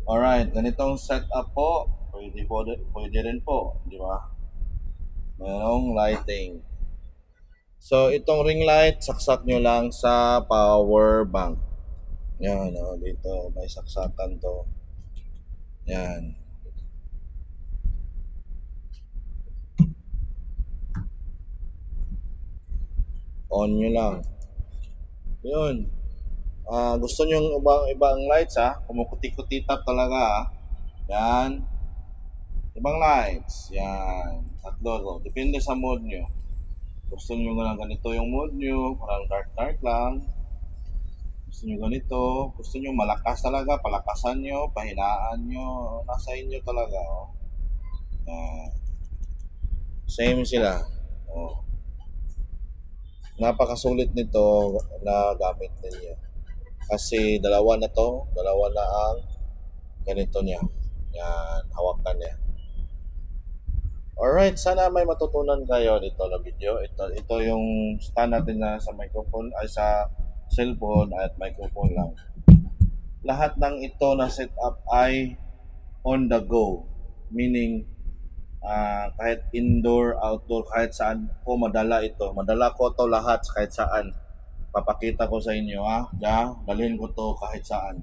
Alright, ganitong setup po, pwede rin po, di ba? Mayroong lighting. So, itong ring light, saksak nyo lang sa power bank. Yan, dito, may saksakan to. Yan. On nyo lang. Yun. Gusto nyo ibang lights kumukuti-kutitap talaga Yan. Ibang lights. Yan. Tatlo to. Depende sa mode nyo. Gusto nyo lang ganito yung mode nyo, parang dark lang. Gusto nyo ganito. Gusto nyo malakas talaga, palakasan nyo, pahinaan nyo. Nasa inyo talaga. Yan. Same sila. Napakasulit nito na gamit ninyo. Kasi dalawa na ang ganito niya. Yan, hawakan niya. Alright, sana may matutunan kayo dito na video. Ito yung stand natin na sa microphone, ay sa cellphone at microphone lang. Lahat ng ito na setup ay on the go. Meaning, kahit indoor, outdoor, kahit saan ko madala ito. Madala ko to lahat kahit saan. Papakita ko sa inyo dalhin ko to kahit saan.